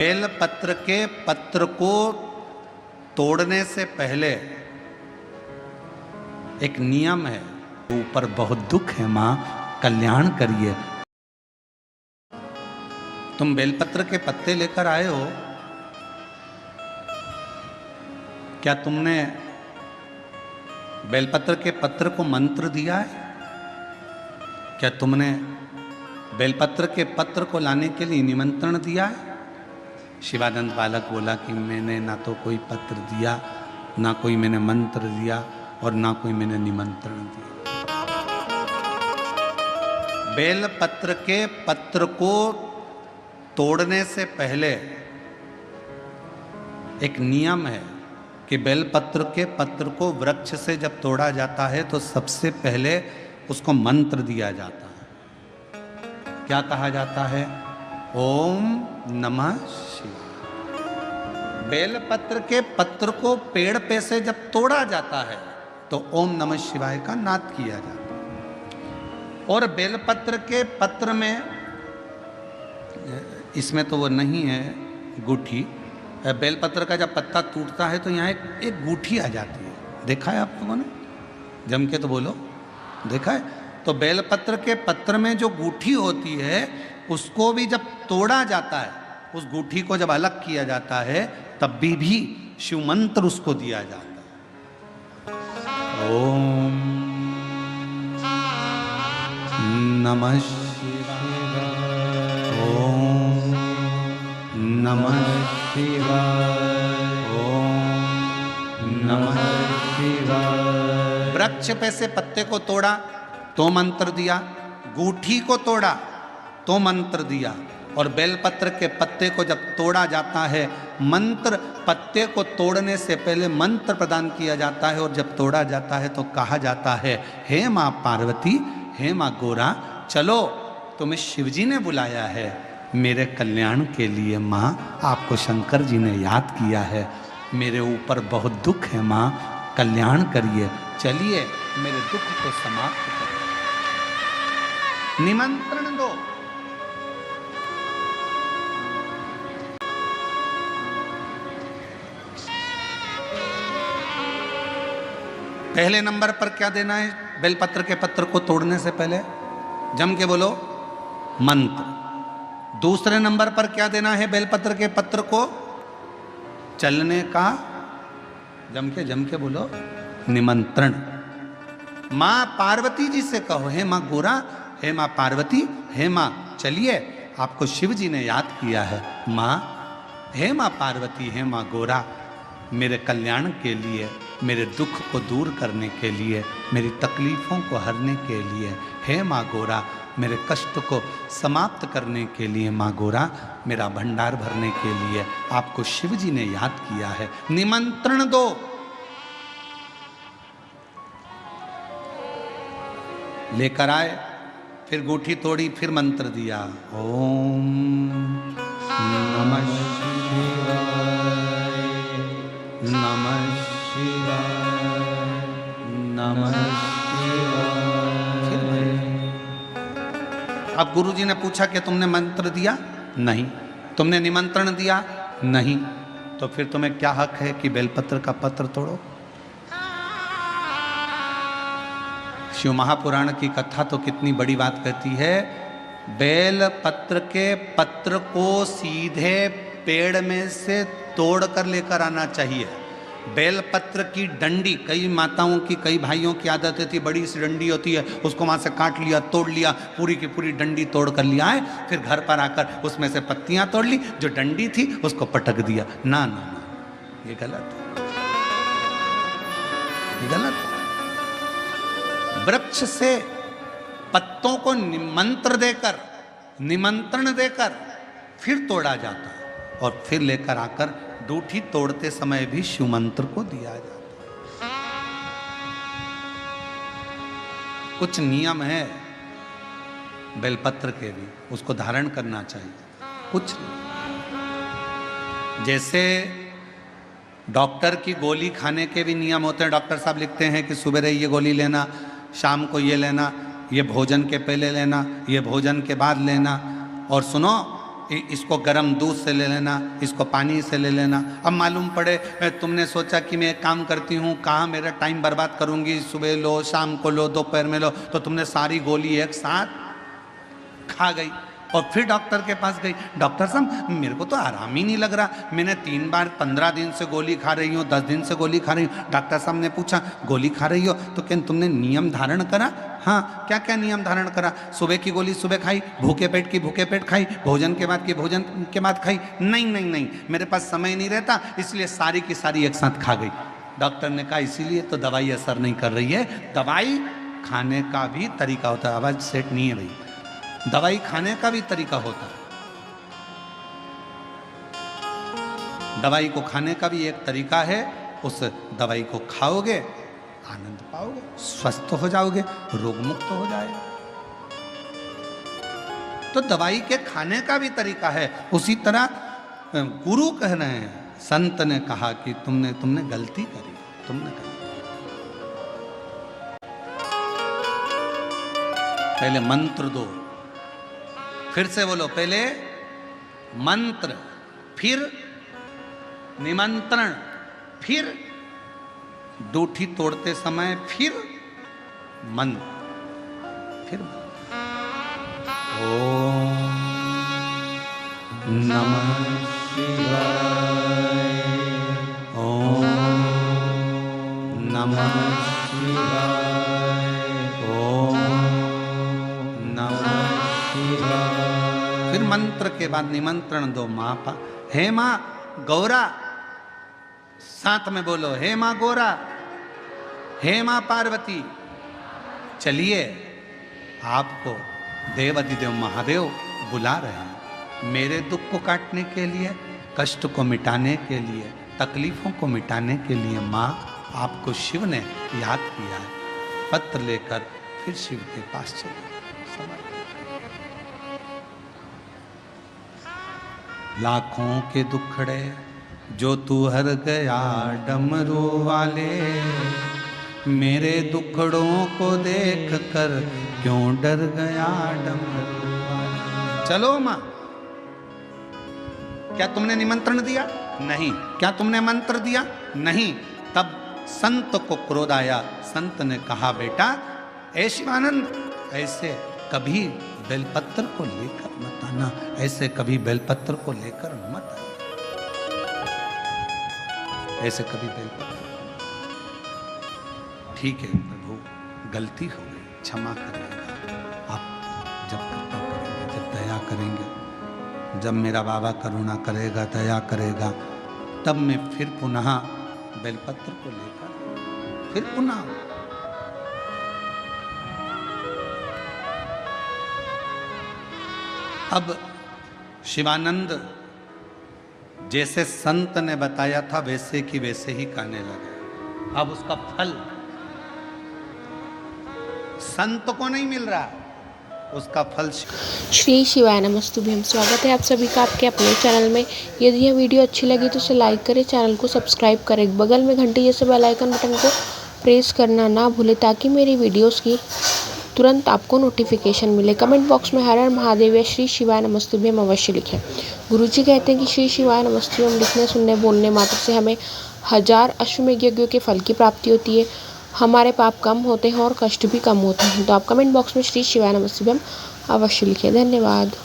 Bell पत्र के पत्र को तोड़ने से पहले एक नियम है, ऊपर बहुत दुख है मां, कल्याण करिए। तुम बेलपत्र के पत्ते लेकर आए हो, क्या तुमने बेलपत्र के पत्र को मंत्र दिया है? क्या तुमने बेलपत्र के पत्र को लाने के लिए निमंत्रण दिया है? शिवानंद बालक बोला कि मैंने ना तो कोई पत्र दिया, ना कोई मैंने मंत्र दिया और ना कोई मैंने निमंत्रण दिया। बेलपत्र के पत्र को तोड़ने से पहले एक नियम है कि बेलपत्र के पत्र को वृक्ष से जब तोड़ा जाता है तो सबसे पहले उसको मंत्र दिया जाता है। क्या कहा जाता है? ओम नमः शिवाय। बेलपत्र के पत्र को पेड़ पे से जब तोड़ा जाता है तो ओम नमः शिवाय का नाद किया जाता है। और बेलपत्र के पत्र में, इसमें तो वो नहीं है गूठी, बेलपत्र का जब पत्ता टूटता है तो यहाँ एक गूठी आ जाती है। देखा है आप लोगों ने? जम के तो बोलो, देखा है? तो बेलपत्र के पत्र में जो गूठी होती है उसको भी जब तोड़ा जाता है, उस गूठी को जब अलग किया जाता है तब भी शिव मंत्र उसको दिया जाता है। ओम नमः शिवाय, ओम नमः शिवाय, ओम नमः शिवाय। वृक्ष पे से पत्ते को तोड़ा तो मंत्र दिया, गूठी को तोड़ा तो मंत्र दिया, और बेलपत्र के पत्ते को जब तोड़ा जाता है, मंत्र पत्ते को तोड़ने से पहले मंत्र प्रदान किया जाता है, और जब तोड़ा जाता है तो कहा जाता है, हे माँ पार्वती, हे माँ गोरा, चलो तुम्हें शिवजी ने बुलाया है मेरे कल्याण के लिए। माँ, आपको शंकर जी ने याद किया है, मेरे ऊपर बहुत दुख है माँ, कल्याण करिए, चलिए मेरे दुख को समाप्त करिए, निमंत्रण दो। पहले नंबर पर क्या देना है बेलपत्र के पत्र को तोड़ने से पहले? जम के बोलो, मंत्र। दूसरे नंबर पर क्या देना है बेलपत्र के पत्र को चलने का? जम के बोलो, निमंत्रण। माँ पार्वती जी से कहो, हे माँ गोरा, हे माँ पार्वती, हे माँ चलिए, आपको शिव जी ने याद किया है। माँ, हे माँ पार्वती, हे माँ गोरा, मेरे कल्याण के लिए, मेरे दुख को दूर करने के लिए, मेरी तकलीफ़ों को हरने के लिए, हे माँ गोरा, मेरे कष्ट को समाप्त करने के लिए, माँ गोरा, मेरा भंडार भरने के लिए आपको शिव जी ने याद किया है, निमंत्रण दो। लेकर आए, फिर गूठी तोड़ी, फिर मंत्र दिया, ओम नमः शिवाय, नमः शिवाय, नमः शिवाय। अब गुरुजी ने पूछा कि तुमने मंत्र दिया? नहीं। तुमने निमंत्रण दिया? नहीं। तो फिर तुम्हें क्या हक है कि बेलपत्र का पत्र तोड़ो? शिव महापुराण की कथा तो कितनी बड़ी बात कहती है, बेल पत्र के पत्र को सीधे पेड़ में से तोड़ कर लेकर आना चाहिए। बेलपत्र की डंडी, कई माताओं की, कई भाइयों की आदत होती है, बड़ी सी डंडी होती है, उसको वहाँ से काट लिया, तोड़ लिया, पूरी की पूरी डंडी तोड़ कर लिया है, फिर घर पर आकर उसमें से पत्तियाँ तोड़ ली, जो डंडी थी उसको पटक दिया। ना ना ना, ये गलत है, ये गलत है। वृक्ष से पत्तों को निमंत्रण देकर फिर तोड़ा जाता है, और फिर लेकर आकर डूठी तोड़ते समय भी शिव मंत्र को दिया जाता है। कुछ नियम है बेलपत्र के भी, उसको धारण करना चाहिए। कुछ जैसे डॉक्टर की गोली खाने के भी नियम होते हैं। डॉक्टर साहब लिखते हैं कि सुबह ये गोली लेना, शाम को ये लेना, ये भोजन के पहले लेना, ये भोजन के बाद लेना। और सुनो, इसको गर्म दूध से ले लेना, इसको पानी से ले लेना। अब मालूम पड़े तुमने सोचा कि मैं एक काम करती हूँ, कहाँ मेरा टाइम बर्बाद करूँगी, सुबह लो, शाम को लो, दोपहर में लो, तो तुमने सारी गोली एक साथ खा गई। और फिर डॉक्टर के पास गई, डॉक्टर साहब मेरे को तो आराम ही नहीं लग रहा, मैंने 3 बार 15 दिन से गोली खा रही हूँ, 10 दिन से गोली खा रही हूँ। डॉक्टर साहब ने पूछा गोली खा रही हो तो क्या तुमने नियम धारण करा? हाँ, क्या क्या नियम धारण करा? सुबह की गोली सुबह खाई, भूखे पेट की भूखे पेट खाई, भोजन के बाद की भोजन के बाद खाई? नहीं नहीं नहीं, मेरे पास समय नहीं रहता, इसलिए सारी की सारी एक साथ खा गई। डॉक्टर ने कहा इसीलिए तो दवाई असर नहीं कर रही है। दवाई खाने का भी तरीका होता है। आवाज सेट नहीं है भाई। दवाई खाने का भी तरीका होता है। दवाई को खाने का भी एक तरीका है। उस दवाई को खाओगे, आनंद पाओगे, स्वस्थ हो जाओगे, रोग मुक्त हो जाएगा। तो दवाई के खाने का भी तरीका है। उसी तरह गुरु कह रहे हैं, संत ने कहा कि तुमने गलती करी, तुमने गलती। पहले मंत्र दो, फिर से बोलो, पहले मंत्र, फिर निमंत्रण, फिर दूठी तोड़ते समय फिर मंत्र, फिर ओम नमः शिवाय, ओम नमः शिवाय, ओम नमः शिवाय। फिर मंत्र के बाद निमंत्रण दो। माँ पा, हे माँ गौरा, साथ में बोलो, हे माँ गौरा, हे माँ पार्वती, चलिए आपको देव अधिदेव महादेव बुला रहे हैं, मेरे दुख को काटने के लिए, कष्ट को मिटाने के लिए, तकलीफों को मिटाने के लिए। माँ आपको शिव ने याद किया है। पत्र लेकर फिर शिव के पास चले। लाखों के दुखड़े जो तू हर गया डमरू वाले, मेरे दुखड़ों को देख कर क्यों डर गया डमरू वाले। चलो माँ, क्या तुमने निमंत्रण दिया? नहीं। क्या तुमने मंत्र दिया? नहीं। तब संत को क्रोध आया। संत ने कहा बेटा ऐ शिवानंद, ऐसे कभी बेलपत्र को लेकर मत आना, ऐसे कभी बेलपत्र को लेकर मत आना, ऐसे कभी बेलपत्र। ठीक है प्रभु, गलती हो गई, क्षमा करिएगा। आप जब कृपा करेंगे, जब दया करेंगे, जब मेरा बाबा करुणा करेगा, दया करेगा, तब मैं फिर पुनः बेलपत्र को लेकर फिर पुनः। अब शिवानंद जैसे संत ने बताया था वैसे की वैसे ही करने लगे। अब उसका फल संत को नहीं मिल रहा, उसका फल। श्री शिवाय नमस्तुभ्यम। स्वागत है आप सभी का आपके अपने चैनल में। यदि यह वीडियो अच्छी लगी तो उसे लाइक करें, चैनल को सब्सक्राइब करें, बगल में घंटी जैसे बेल आइकन बटन को प्रेस करना ना भूलें ताकि मेरी वीडियोस की तुरंत आपको नोटिफिकेशन मिले। कमेंट बॉक्स में हर हर महादेव या श्री शिवाय नमस्तुभ्यम अवश्य लिखें। गुरुजी कहते हैं कि श्री शिवाय नमस्तुभ्यम लिखने, सुनने, बोलने मात्र से हमें 1000 अश्वमेध यज्ञों के फल की प्राप्ति होती है, हमारे पाप कम होते हैं और कष्ट भी कम होते हैं। तो आप कमेंट बॉक्स में श्री शिवाय नमस्तुभ्यम अवश्य लिखें। धन्यवाद।